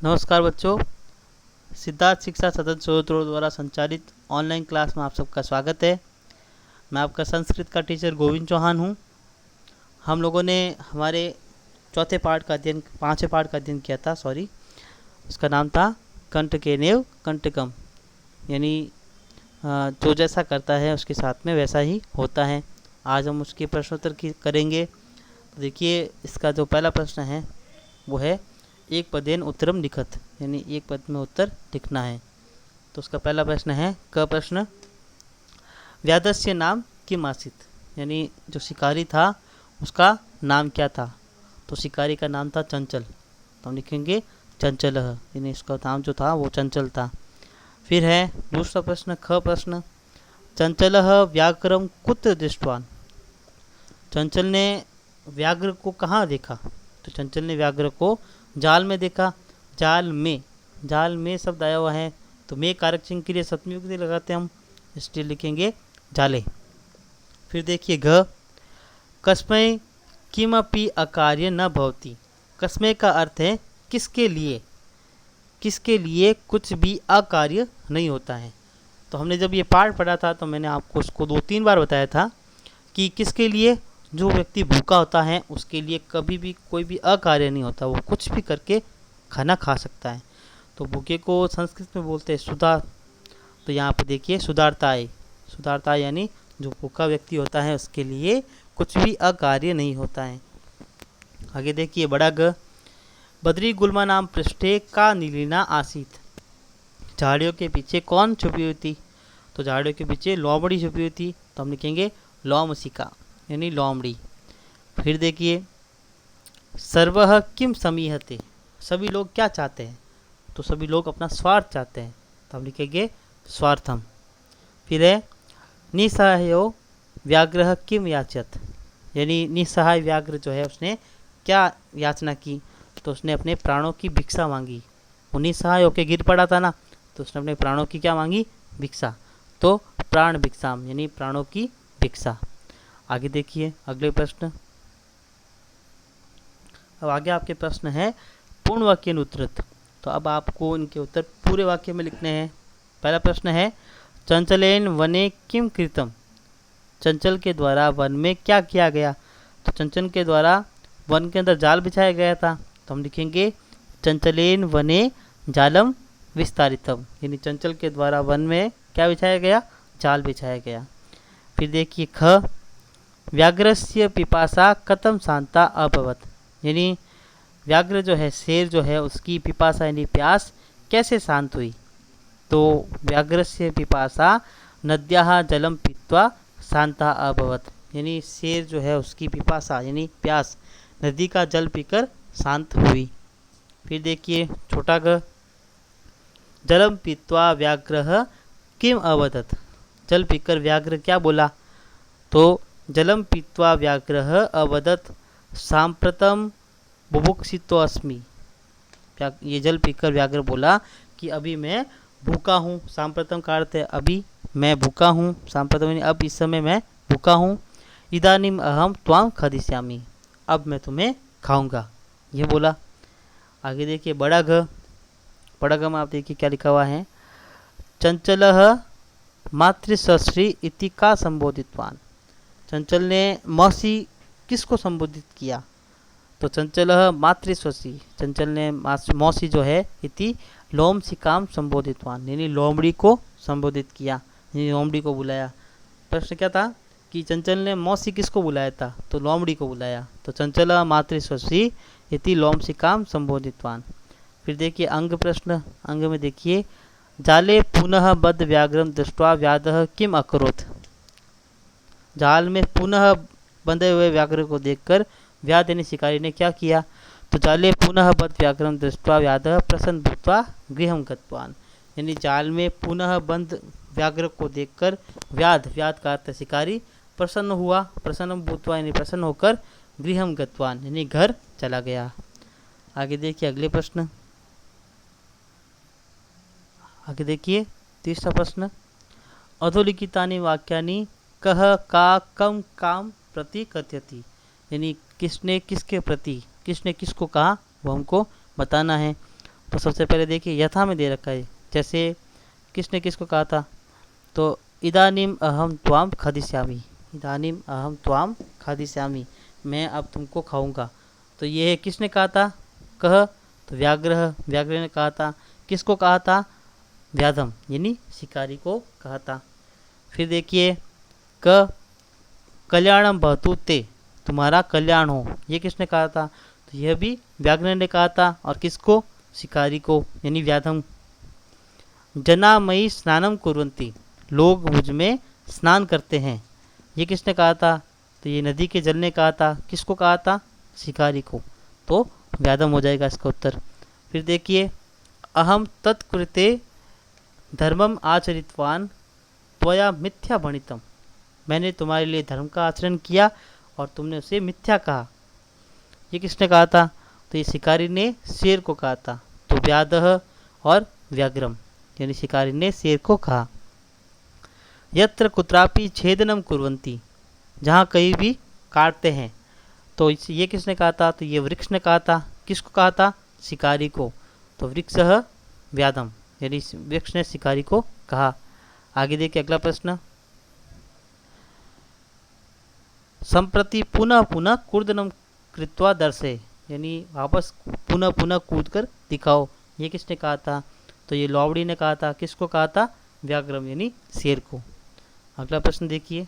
नमस्कार बच्चों, सिद्धार्थ शिक्षा सदन स्रोतों द्वारा संचालित ऑनलाइन क्लास में आप सबका स्वागत है। मैं आपका संस्कृत का टीचर गोविंद चौहान हूं। हम लोगों ने हमारे पांचवें पाठ का अध्ययन किया था। उसका नाम था कंटकेनेव कंटकम, यानी जो जैसा करता है उसके साथ में वैसा ही होता है। आज हम उसके प्रश्नोत्तर करेंगे। तो देखिए, इसका जो पहला प्रश्न है वो है एक पदेन उत्तरम लिखत, यानी एक पद में उत्तर लिखना है। तो उसका पहला प्रश्न है क प्रश्न, व्याधस्य नाम किम आसीत, यानी जो शिकारी था उसका नाम क्या था। तो शिकारी का नाम था चंचल, तो हम लिखेंगे चंचल, यानी इसका नाम जो था वो चंचल था। फिर है दूसरा प्रश्न ख प्रश्न, चंचल व्याघ्रम कुत्र दृष्टवान, चंचल ने व्याघ्र को कहाँ देखा। तो चंचल ने व्याघ्र को जाल में देखा। जाल में शब्द आया हुआ है, तो में कारक चिन्ह के लिए सप्तमी विभक्ति लगाते हैं हम, इसलिए लिखेंगे जाले। फिर देखिए घ, कस्मै किमपि अकार्य न भवति, कस्मै का अर्थ है किसके लिए, किसके लिए कुछ भी अकार्य नहीं होता है। तो हमने जब ये पाठ पढ़ा था तो मैंने आपको उसको 2-3 बार बताया था कि किसके लिए, जो व्यक्ति भूखा होता है उसके लिए कभी भी कोई भी अकार्य नहीं होता, वो कुछ भी करके खाना खा सकता है। तो भूखे को संस्कृत में बोलते हैं सुधा। तो यहाँ पर देखिए सुधारता यानी जो भूखा व्यक्ति होता है उसके लिए कुछ भी अकार्य नहीं होता है। आगे देखिए बड़ा ग, बद्री गुल्मा नाम पृष्ठे का नीलिना आसीत, झाड़ियों के पीछे कौन छुपी हुई थी। तो झाड़ियों के पीछे लोमड़ी छुपी हुई थी, तो हम लिखेंगे लोमसिका, यानी लोमड़ी। फिर देखिए सर्वः किम समीहते, सभी लोग क्या चाहते हैं। तो सभी लोग अपना स्वार्थ चाहते हैं, तो हम लिखेंगे स्वार्थम। फिर है निसहायो व्याघ्र किम याचत, यानी निसहाय व्याघ्र जो है उसने क्या याचना की। तो उसने अपने प्राणों की भिक्षा मांगी। वो निसहाय होकर गिर पड़ा था ना, तो उसने अपने प्राणों की क्या मांगी, भिक्षा। तो प्राण भिक्षाम, यानी प्राणों की भिक्षा। आगे देखिए अगले प्रश्न। अब आगे आपके प्रश्न है पूर्ण वाक्य उत्तरत। तो अब आपको इनके उत्तर पूरे वाक्य में लिखने हैं। पहला प्रश्न है चंचलेन वने किम कृतम, चंचल के द्वारा वन में क्या किया गया। तो चंचल के द्वारा वन के अंदर जाल बिछाया गया था, तो हम लिखेंगे चंचलेन वने जालम विस्तारितम, यानी चंचल के द्वारा वन में क्या बिछाया गया, जाल बिछाया गया। फिर देखिए ख, व्याघ्रस्य पिपासा कथम शांता अभवत, यानी व्याघ्र जो है, शेर जो है, उसकी पिपासा यानी प्यास कैसे शांत हुई। तो व्याघ्रस्य पिपासा नद्याः जलम पीत्वा शांता अभवत, यानी शेर जो है उसकी पिपासा यानी प्यास नदी का जल पीकर शांत हुई। फिर देखिए छोटा ग, जलम पीत्वा व्याघ्र किम अवदत, जल पीकर व्याघ्र क्या बोला। तो जलम पीत्वा व्याघ्र अवदत सांप्रतम बुभुक्षितो अस्मि, ये जल पीकर व्याघ्र बोला कि अभी मैं भूखा हूँ। सांप्रतम का अर्थ है अभी मैं भूखा हूँ, सांप्रतम यानी अब इस समय मैं भूखा हूँ। इदानीम अहम त्वाम खदिष्यामि, अब मैं तुम्हें खाऊंगा, ये बोला। आगे देखिए बड़ा घ, बड़ा घ में आप देखिए क्या लिखा हुआ है, चंचलः मातृश्री इति का संबोधितवान, चंचल ने मौसी किसको संबोधित किया। तो चंचलः मातृश्वसी, चंचल ने मौसी जो है इति लोमसिकाम संबोधितवान, यानी लोमड़ी को संबोधित किया, यानी लोमड़ी को बुलाया। प्रश्न क्या था कि चंचल ने मौसी किसको बुलाया था, तो लोमड़ी को बुलाया। तो चंचल मातृश्वसी इति लोमसिकाम संबोधितवान। फिर देखिए अंग प्रश्न, अंग में देखिए जाले पुनः बद्ध व्याघ्रम दृष्ट्वा व्याधः किम अकरोत्, जाल में पुनः बंधे हुए व्याघ्र को देखकर व्याध यानी शिकारी ने क्या किया। तो जाले पुनः बद्ध व्याघ्रम दृष्ट्वा व्याधः प्रसन्न भूत्वा गृहं गतवान, यानी जाल में पुनः बंद व्याघ्र को देखकर व्याध का अर्थ शिकारी प्रसन्न हुआ, प्रसन्न भूत्वा यानी प्रसन्न होकर गृहं गतवान यानी घर चला गया। आगे देखिए अगले प्रश्न, आगे देखिए तीसरा प्रश्न, अधोलिखितानि वाक्यानि कह का कम काम प्रति कथयति, यानी किसने किसके प्रति, किसने किसको कहा वो हमको बताना है। तो सबसे पहले देखिए यथा में दे रखा है, जैसे किसने किसको कहा था, तो इदानीम अहम त्वाम खादिष्यामि, इदानीम अहम त्वाम खादिष्यामि, मैं अब तुमको खाऊंगा। तो ये है किसने कहा था, कह, तो व्याघ्र, व्याघ्र ने कहा था। किसको कहा था, व्याधम यानी शिकारी को कहा था। फिर देखिए क कल्याणम भवतु ते, तुम्हारा कल्याण हो, ये किसने कहा था, तो यह भी व्याघ्र ने कहा था। और किसको, शिकारी को यानी व्याधम। जना मई स्नानम कुर्वन्ति, लोग मुझ में स्नान करते हैं, ये किसने कहा था, तो ये नदी के जल ने कहा था। किसको कहा था, शिकारी को, तो व्याधम हो जाएगा इसका उत्तर। फिर देखिए अहम तत्कृते धर्मम आचरितवान त्वया मिथ्या भणितम, मैंने तुम्हारे लिए धर्म का आचरण किया और तुमने उसे मिथ्या कहा, ये किसने कहा था, तो ये शिकारी ने शेर को कहा था। तो व्याधः और व्याघ्रम यानी शिकारी ने शेर को कहा। यत्र कुत्रापि छेदनम कुर्वन्ति, जहाँ कहीं भी काटते हैं, तो ये किसने कहा था, तो ये वृक्ष ने कहा था। किसको कहा था, शिकारी को, तो वृक्षः व्याधम यानी वृक्ष ने शिकारी को कहा। आगे देखिए अगला प्रश्न, संप्रति पुनः पुनः कूर्दनम कृत्वा दर्शे, यानी वापस पुनः पुनः कूद कर दिखाओ, ये किसने कहा था, तो ये लोमड़ी ने कहा था। किसको कहा था, व्याघ्रम यानी शेर को। अगला प्रश्न देखिए,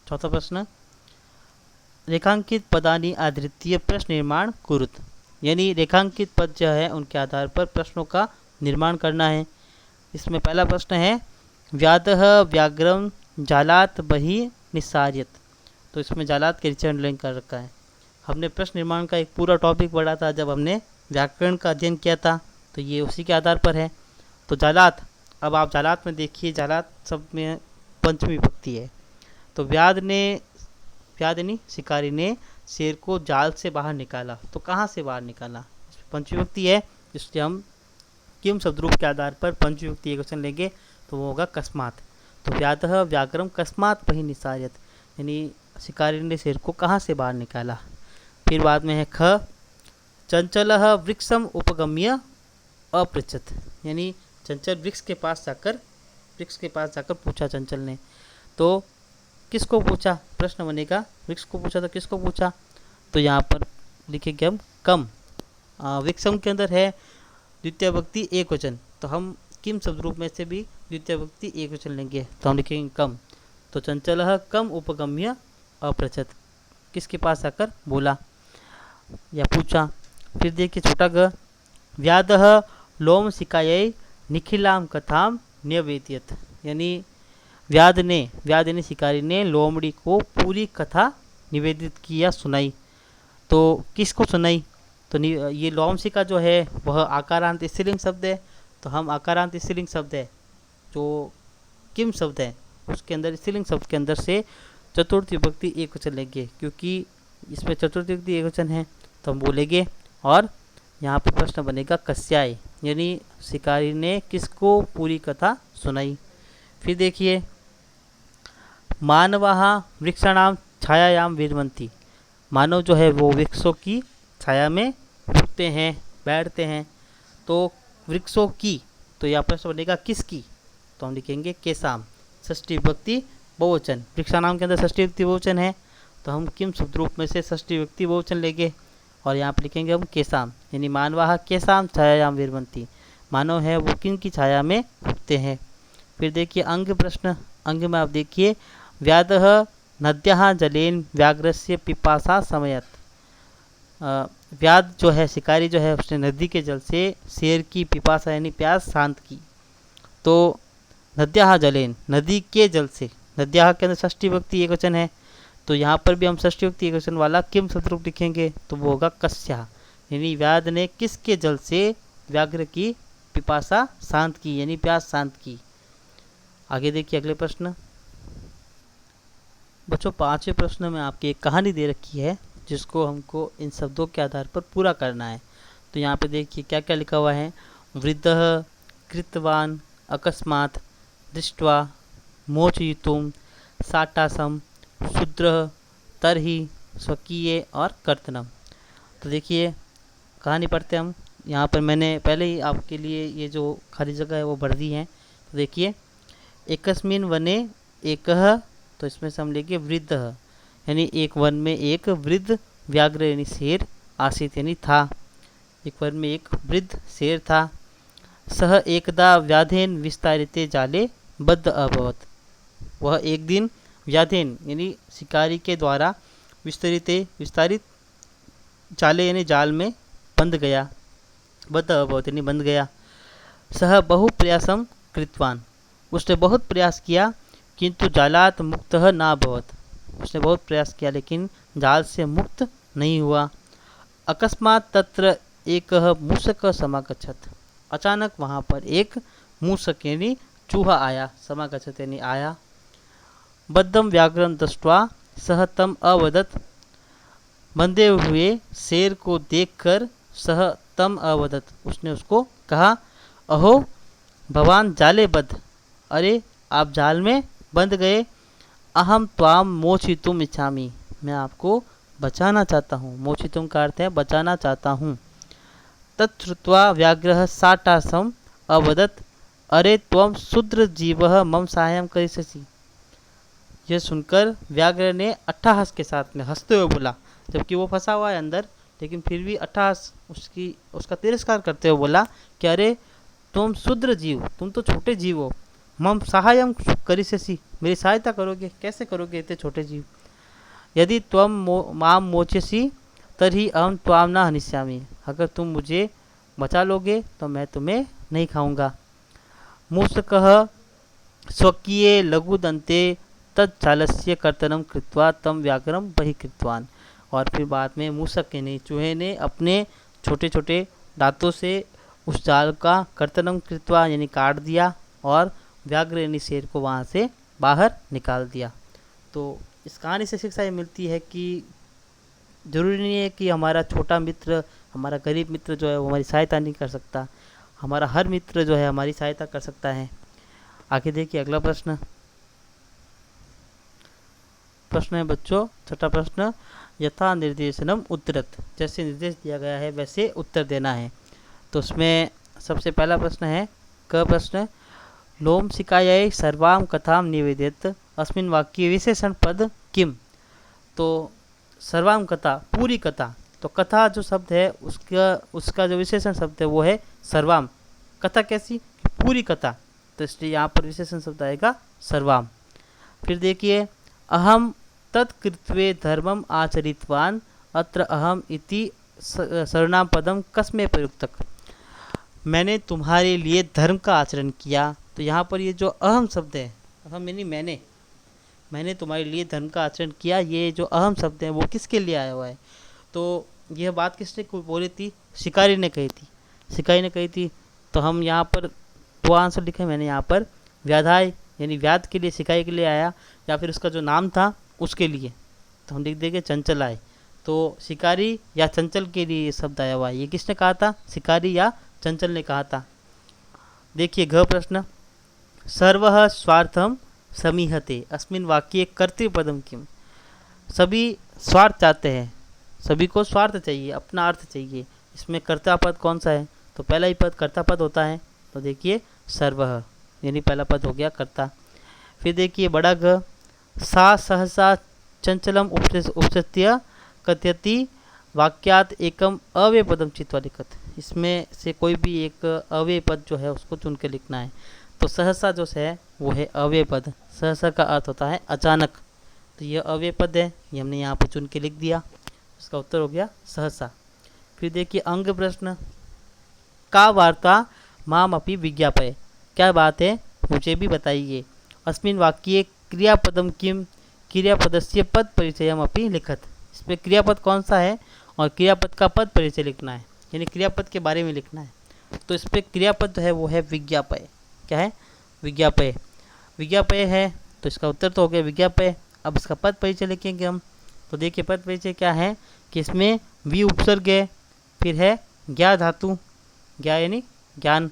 चौथा प्रश्न, रेखांकित पदानि आधृत्य प्रश्न निर्माण कुरुत, यानी रेखांकित पद जो है उनके आधार पर प्रश्नों का निर्माण करना है। इसमें पहला प्रश्न है व्याधः व्याघ्रम जालात बहि निस्सार्यत, तो इसमें जालात के नीचे अंडरलाइन कर रखा है। हमने प्रश्न निर्माण का एक पूरा टॉपिक पढ़ा था जब हमने व्याकरण का अध्ययन किया था, तो ये उसी के आधार पर है। तो जालात, अब आप जालात में देखिए, जालात सब में पंचमी विभक्ति है। तो व्याध यानी शिकारी ने शेर को जाल से बाहर निकाला, तो कहाँ से बाहर निकाला, पंचमी विभक्ति है, इसलिए हम किम शब्द रूप के आधार पर पंचमी विभक्ति एक वचन लेंगे, तो वो होगा कस्मात। तो व्याधः व्याघ्रम कस्मात बहि निसार्यत, यानी शिकारी ने शेर को कहाँ से बाहर निकाला। फिर बाद में है ख, चंचलः वृक्षम उपगम्य अपृच्छत, यानी चंचल वृक्ष के पास जाकर पूछा चंचल ने, तो किसको पूछा, प्रश्न बनेगा वृक्ष को पूछा तो किसको पूछा, तो यहाँ पर लिखेंगे हम कम। वृक्षम के अंदर है द्वितीय विभक्ति एक वचन, तो हम किम शब्द रूप में से भी द्वितीय विभक्ति एक वचन लेंगे, तो हम लिखेंगे कम। तो चंचलः कम उपगम्य अपृच्छत, किसके पास आकर बोला या पूछा। फिर देखिए छोटा ग, व्याधः लोम शिकायै निखिलाम कथाम न्यवेदियत, यानी व्याध यानी शिकारी ने लोमड़ी को पूरी कथा निवेदित की या सुनाई, तो किसको सुनाई, तो ये लोमशिका जो है वह आकारांत स्त्रीलिंग शब्द है, तो हम आकारांत स्त्रीलिंग शब्द है जो किम शब्द है उसके अंदर, स्त्रीलिंग शब्द के अंदर से चतुर्थी विभक्ति एक वचन लेंगे, क्योंकि इसमें चतुर्थी विभक्ति एक वचन है तो हम बोलेंगे। और यहाँ पर प्रश्न बनेगा कस्याय, यानी शिकारी ने किसको पूरी कथा सुनाई। फिर देखिए मानवाः वृक्षाणाम छायायाम विरमन्ति, मानव जो है वो वृक्षों की छाया में रुकते हैं, बैठते हैं, तो वृक्षों की, तो यहाँ प्रश्न बनेगा किसकी, तो हम लिखेंगे केसाम, षष्ठी विभक्ति बहुवचन, वृक्षाणाम के अंदर षष्ठी विभक्ति बहुवचन है, तो हम किम शब्द रूप में से षष्ठी विभक्ति बहुवचन लेंगे और यहाँ पर लिखेंगे हम केसाम, यानी मानवाः केसाम छायायाम विरमन्ति, मानव है वो किन की छाया में रुकते हैं। फिर देखिए अंग प्रश्न, अंग में आप देखिए व्याधः नद्याः जलेन व्याघ्रस्य पिपासा समयत, व्याध जो है शिकारी जो है उसने नदी के जल से शेर की पिपासा यानी प्यास शांत की। तो नद्याः जलेन, नदी के जल से, नद्याः के अंदर षष्ठी विभक्ति एक वचन है, तो यहाँ पर भी हम षष्ठी विभक्ति एक वचन वाला किम शब्द रूप लिखेंगे, तो वो होगा कस्याः, यानी व्याध ने किसके जल से व्याघ्र की पिपासा शांत की यानी प्यास शांत की। आगे देखिए अगले प्रश्न, बच्चों पांचवें प्रश्न में आपकी एक कहानी दे रखी है जिसको हमको इन शब्दों के आधार पर पूरा करना है। तो यहाँ पे देखिए क्या क्या लिखा हुआ है, वृद्धः कृतवान अकस्मात् दृष्ट्वा मोचयितुं साटासम शूद्रः तरहि स्वकीय और कर्तनम। तो देखिए कहानी पढ़ते हम। यहाँ पर मैंने पहले ही आपके लिए ये जो खाली जगह है वो भर दी है। तो देखिए, एकस्मिन वने एकः, तो इसमें से हम लेंगे वृद्धः, यानी एक वन में एक वृद्ध व्याघ्र यानी शेर आसीत यानी था। एक वन में एक वृद्ध शेर था। सह एकदा व्याधेन विस्तारिते जाले बद्ध अभवत, वह एक दिन व्याधेन यानी शिकारी के द्वारा विस्तारित जाले यानी जाल में बंध गया, बद्ध अभवत यानी बंध गया। सह बहु प्रयासम कृतवान, उसने बहुत प्रयास किया किंतु जालात मुक्तः न अभवत, उसने बहुत प्रयास किया लेकिन जाल से मुक्त नहीं हुआ। अकस्मात तत्र एकः मूषक समागच्छत, अचानक वहाँ पर एक मूषक यानी चूहा आया, समागच्छत यानी आया। बद्धम व्याघ्रं दृष्ट्वा सह तम अवदत, बंधे हुए शेर को देखकर सह तम अवदत, उसने उसको कहा, अहो भवान जाले बद्ध, अरे आप जाल में बंध गए। अहम त्वाम मोचितुम इच्छामि, मैं आपको बचाना चाहता हूँ। मोचितुम का अर्थ है बचाना चाहता हूँ। तच्छ्रुत्वा व्याघ्रः साटासम अवदत, अरे त्वम शूद्र जीवः मम साहाय्यं करिष्यसि। यह सुनकर व्याघ्र ने अट्टहास के साथ में हंसते हुए बोला, जबकि वो फंसा हुआ है अंदर, लेकिन फिर भी अट्टहास उसका तिरस्कार करते हुए बोला कि अरे तुम शूद्र जीव, तुम तो छोटे जीव हो। मम सहायम करिष्यसि, मेरी सहायता करोगे, कैसे करोगे इतने छोटे जीव। यदि त्वम माम मोचसी तर्हि अहम त्वाम न हनिष्यामि, अगर तुम मुझे बचा लोगे तो मैं तुम्हें नहीं खाऊंगा। मूषकः स्वकीये लघुदन्ते तज्जालस्य कर्तनं कृत्वा तम व्याघ्रं बहिकृतवान, और फिर बाद में मूषक यानी चूहे ने अपने छोटे छोटे दांतों से उस जाल का कर्तनम कृत्वा यानी काट दिया और व्याघ्र यानी शेर को वहाँ से बाहर निकाल दिया। तो इस कहानी से शिक्षा ये मिलती है कि ज़रूरी नहीं है कि हमारा छोटा मित्र, हमारा गरीब मित्र जो है वो हमारी सहायता नहीं कर सकता, हमारा हर मित्र जो है हमारी सहायता कर सकता है। आगे देखिए अगला प्रश्न है बच्चों, छठा प्रश्न, यथा निर्देशनम उत्तरत, जैसे निर्देश दिया गया है वैसे उत्तर देना है। तो उसमें सबसे पहला प्रश्न है क प्रश्न, लोम शिकायै सर्वाम कथाम निवेदित अस्मिन वाक्य विशेषण पद किम। तो सर्वाम कथा, पूरी कथा, तो कथा जो शब्द है उसका जो विशेषण शब्द है वो है सर्वाम। कथा कैसी, पूरी कथा, तो इसलिए यहाँ पर विशेषण शब्द आएगा सर्वाम। फिर देखिए, अहम तत्कृत्वे धर्मम आचरितवान अत्र अहम इति सर्वनाम पदम कस्मे प्रयुक्तक, मैंने तुम्हारे लिए धर्म का आचरण किया। तो यहाँ पर ये जो अहम शब्द है, अहम यानी मैंने तुम्हारे लिए धर्म का आचरण किया, ये जो अहम शब्द है वो किसके लिए आया हुआ है। तो यह बात किसने बोली थी, शिकारी ने कही थी, शिकारी ने कही थी। तो हम यहाँ पर दो आंसर लिखे मैंने यहाँ पर, व्याधाय यानी व्याध के लिए, शिकारी के लिए आया, या फिर उसका जो नाम था उसके लिए, तो हम लिख देंगे चंचल आए। तो शिकारी या चंचल के लिए ये शब्द आया हुआ है। ये किसने कहा था, शिकारी या चंचल ने कहा था। देखिए घ प्रश्न, सर्वः स्वार्थम समीहते अस्मिन वाक्ये कर्तृपदम किम, सभी स्वार्थ चाहते हैं, सभी को स्वार्थ चाहिए, अपना अर्थ चाहिए, इसमें कर्ता पद कौन सा है, तो पहला ही पद कर्ता पद होता है। तो देखिए सर्वः यानी पहला पद हो गया कर्ता। फिर देखिए बड़ा घ, सा सहसा चंचलम उपसत्य कथयति वाक्यात एकम अव्यय पदम चित्वा लिखत, इसमें से कोई भी एक अव्यय पद जो है उसको चुन के लिखना है। तो सहसा जो है वो है अव्यय पद, सहसा का अर्थ होता है अचानक, तो यह अव्यय पद है, ये हमने यहाँ पर चुन के लिख दिया, इसका उत्तर हो गया सहसा। फिर देखिए अंग प्रश्न, का वार्ता माम अपि विज्ञापय, क्या बात है मुझे भी बताइए। अस्मिन वाक्ये क्रियापदम किम, क्रियापदस्य पद परिचयम अपि लिखत, इसमें क्रियापद कौन सा है और क्रियापद का पद परिचय लिखना है, यानी क्रियापद के बारे में लिखना है। तो इस पर क्रियापद जो है वो है विज्ञापय, क्या है, विज्ञापय, विज्ञापय है, तो इसका उत्तर तो हो गया विज्ञापय। अब इसका पद परिचय लिखेंगे हम। तो देखिए पद परिचय क्या है कि इसमें वि उपसर्ग है, फिर है ज्ञा धातु, ज्ञा यानी ज्ञान,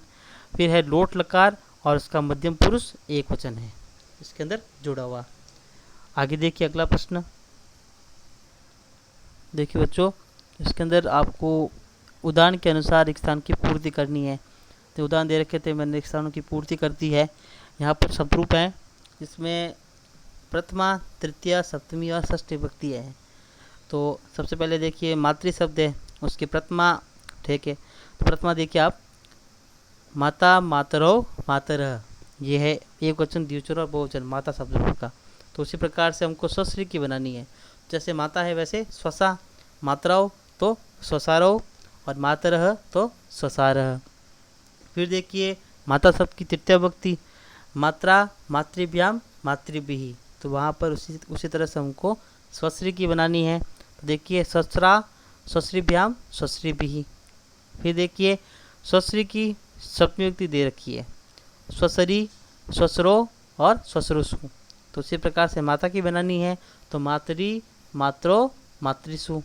फिर है लोट लकार और उसका मध्यम पुरुष एक वचन है इसके अंदर जुड़ा हुआ। आगे देखिए अगला प्रश्न, देखिए बच्चों इसके अंदर आपको उदाहरण के अनुसार एक स्थान की पूर्ति करनी है। तो उदाहरण दे रखे थे, मैंने एक स्थानों की पूर्ति कर दी है। यहाँ पर शब्दरूप है जिसमें प्रथमा, तृतीया, सप्तमी और षष्ठी विभक्ति है। तो सबसे पहले देखिए मातृ शब्द है, उसकी प्रथमा, ठीक है। तो प्रथमा देखिए आप, माता, मातरो, मातरः, ये है एक वचन, द्विवचन और बहुवचन माता शब्द का। तो उसी प्रकार से हमको स्वश्री की बनानी है। जैसे माता है वैसे स्वसा, मातरौ तो स्वसारौ और मातरः तो स्वसारः। फिर देखिए माता शब्द की तृतीय विभक्ति, मात्रा, मातृभ्याम, मातृभिः। तो वहाँ पर उसी तरह से हमको स्वश्री की बनानी है। तो देखिए स्वश्रा, स्वश्रीभ्याम, स्वश्रीभिः। फिर देखिए स्वश्री की सप्तमी विभक्ति दे रखी है, स्वसरी, स्वसरो और स्वसरुसु। तो उसी प्रकार से माता की बनानी है, तो मातरी, मात्रो, मातृसु।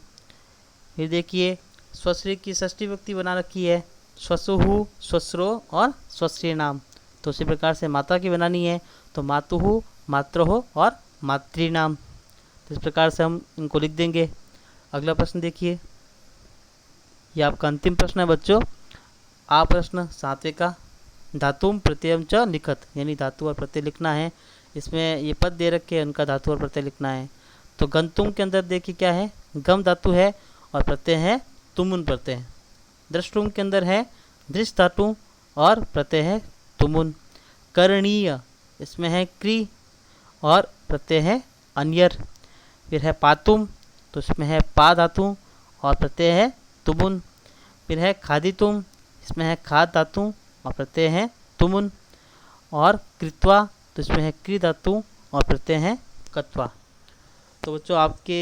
फिर देखिए स्वश्री की षष्ठी विभक्ति बना रखी है, स्वसुहु, स्वस्रो और स्वश्री नाम। तो उसी प्रकार से माता की बनानी है, तो मातुहु, मात्रोह और मातृनाम। तो इस प्रकार से हम इनको लिख देंगे। अगला प्रश्न देखिए, ये आपका अंतिम प्रश्न है बच्चों। आ प्रश्न 7वें का, धातुम प्रत्ययम च लिखत, यानी धातु और प्रत्यय लिखना है। इसमें ये पद दे रखे हैं, उनका धातु और प्रत्यय लिखना है। तो गंतुम के अंदर देखिए क्या है, गम धातु है और प्रत्यय है तुमुन प्रत्यय। दृष्टुम के अंदर है दृष्ट धातु और प्रत्यय है तुमुन। करणीय, इसमें है क्री और प्रत्यय है अन्यर। फिर है पातुम, तो इसमें है पा धातु और प्रत्यय है तुमुन। फिर है खादितुम, इसमें है खाद धातु और प्रत्यय है तुमुन। और कृत्वा, तो इसमें है क्री धातु और प्रत्यय है कत्वा। तो बच्चों आपके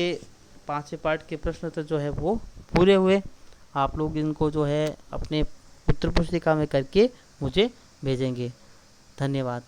5वें पार्ट के प्रश्न तो जो है वो पूरे हुए। आप लोग इनको जो है अपने उत्तर पुस्तिका में करके मुझे भेजेंगे। धन्यवाद।